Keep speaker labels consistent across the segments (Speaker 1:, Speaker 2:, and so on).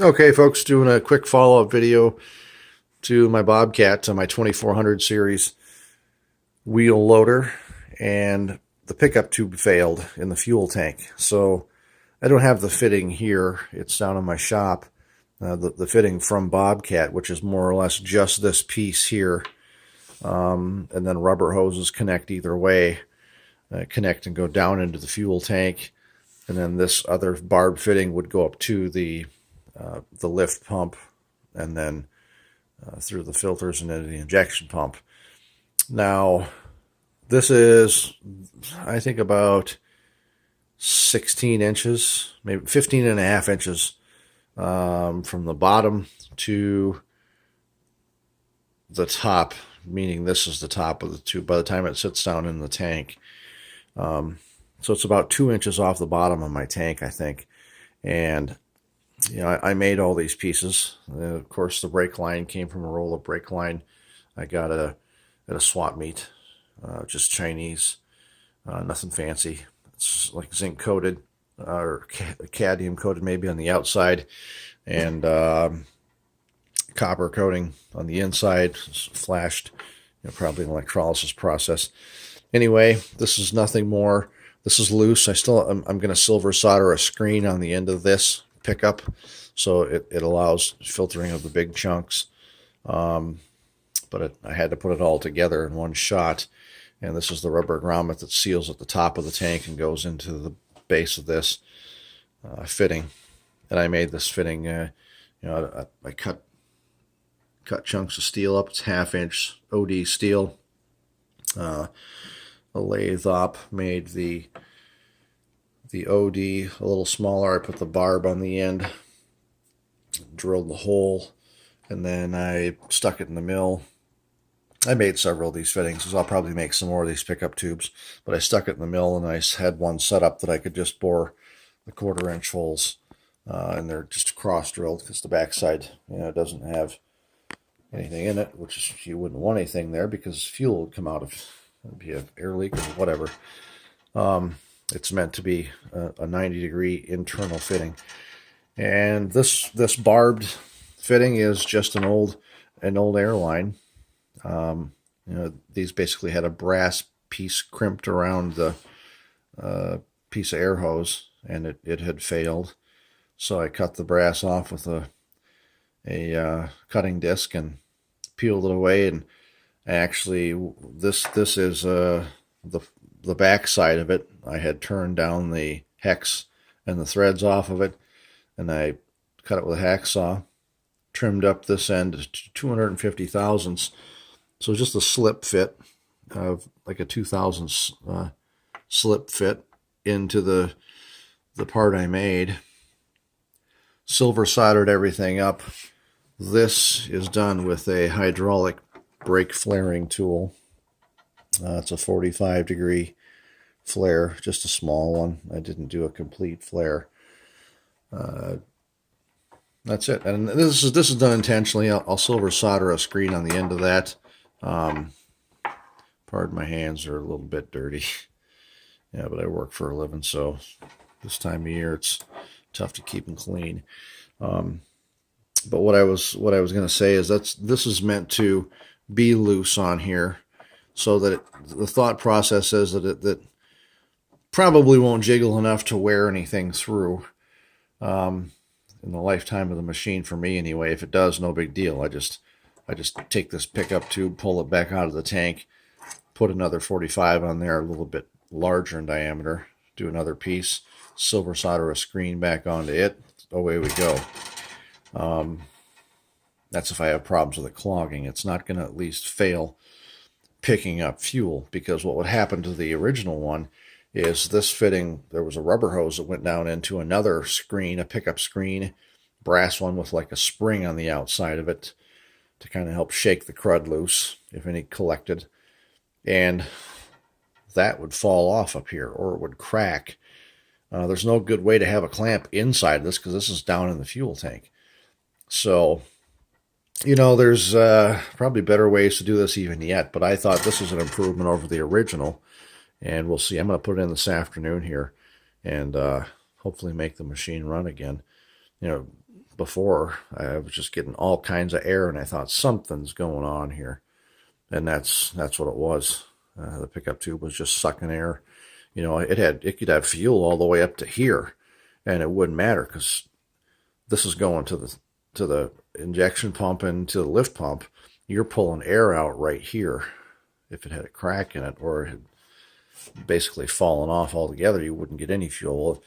Speaker 1: Okay, folks, doing a quick follow-up video to my Bobcat, to my 2400 series wheel loader, and the pickup tube failed in the fuel tank. So I don't have the fitting here. It's down in my shop. The fitting from Bobcat, which is more or less just this piece here. And then rubber hoses connect either way, connect and go down into the fuel tank. And then this other barb fitting would go up to the lift pump, and then through the filters and into the injection pump. Now, this is, I think, about 16 inches, maybe 15 and a half inches from the bottom to the top, meaning this is the top of the tube by the time it sits down in the tank. So it's about 2 inches off the bottom of my tank, I think. And I made all these pieces. Of course, the brake line came from a roll of brake line I got at a swap meet, just Chinese, nothing fancy. It's like zinc coated or cadmium coated maybe on the outside, and copper coating on the inside. It's flashed, probably an electrolysis process. Anyway, this is nothing more. This is loose. I'm going to silver solder a screen on the end of this pickup, so it allows filtering of the big chunks. But I had to put it all together in one shot. And this is the rubber grommet that seals at the top of the tank and goes into the base of this fitting. And I made this fitting. I cut chunks of steel up. It's 1/2 inch OD steel. A lathe op made the OD a little smaller. I put the barb on the end, drilled the hole, and then I stuck it in the mill. I made several of these fittings, so I'll probably make some more of these pickup tubes, but I stuck it in the mill, and I had one set up that I could just bore the 1/4 inch holes, and they're just cross drilled because the backside, doesn't have anything in it, which is, you wouldn't want anything there because fuel would come out of it. It'd be an air leak or whatever. It's meant to be a 90-degree internal fitting. And this barbed fitting is just an old airline. These basically had a brass piece crimped around the piece of air hose, and it had failed. So I cut the brass off with a cutting disc and peeled it away. And actually, this is the back side of it. I had turned down the hex and the threads off of it, and I cut it with a hacksaw, trimmed up this end to 250 thousandths. So just a slip fit of like a 2000 slip fit into the part I made. Silver soldered everything up. This is done with a hydraulic brake flaring tool. It's a 45-degree flare, just a small one. I didn't do a complete flare. That's it. And this is done intentionally. I'll silver solder a screen on the end of that. Pardon my hands, are a little bit dirty. Yeah, but I work for a living, so this time of year it's tough to keep them clean. But what I was going to say is this is meant to be loose on here, so that the thought process is that it probably won't jiggle enough to wear anything through in the lifetime of the machine, for me anyway. If it does, no big deal. I just take this pickup tube, pull it back out of the tank, put another 45 on there, a little bit larger in diameter, do another piece, silver solder a screen back onto it, away we go. That's if I have problems with it clogging. It's not going to at least fail picking up fuel, because what would happen to the original one is this fitting, there was a rubber hose that went down into another screen, a pickup screen, brass one with like a spring on the outside of it to kind of help shake the crud loose, if any collected. And that would fall off up here, or it would crack. There's no good way to have a clamp inside of this, because this is down in the fuel tank. So, there's probably better ways to do this even yet, but I thought this was an improvement over the original, and we'll see. I'm going to put it in this afternoon here, and hopefully make the machine run again. before, I was just getting all kinds of air, and I thought something's going on here, and that's what it was. The pickup tube was just sucking air. You know, it could have fuel all the way up to here, and it wouldn't matter because this is going to the injection pump and to the lift pump. You're pulling air out right here. If it had a crack in it or it had basically fallen off altogether, you wouldn't get any fuel.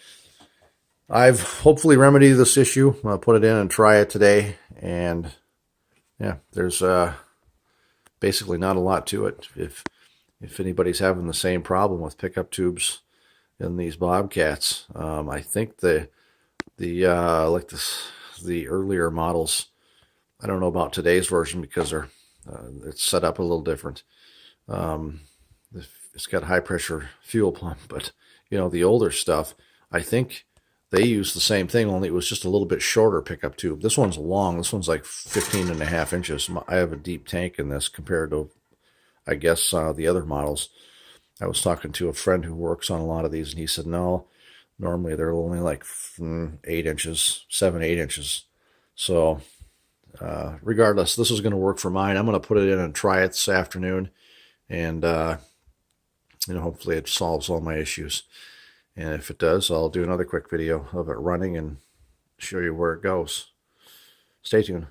Speaker 1: I've hopefully remedied this issue. I'll put it in and try it today, and yeah, there's basically not a lot to it. If anybody's having the same problem with pickup tubes in these Bobcats, I think the earlier models, I don't know about today's version because it's set up a little different. It's got a high pressure fuel pump, but you know, the older stuff, I think they used the same thing, only it was just a little bit shorter pickup tube. This one's long. This one's like 15.5 inches. I have a deep tank in this compared to, I guess, the other models. I was talking to a friend who works on a lot of these, and he said, no, normally they're only like 8 inches, 7, 8 inches. So regardless, this is going to work for mine. I'm going to put it in and try it this afternoon, and you know, hopefully it solves all my issues. And if it does, I'll do another quick video of it running and show you where it goes. Stay tuned.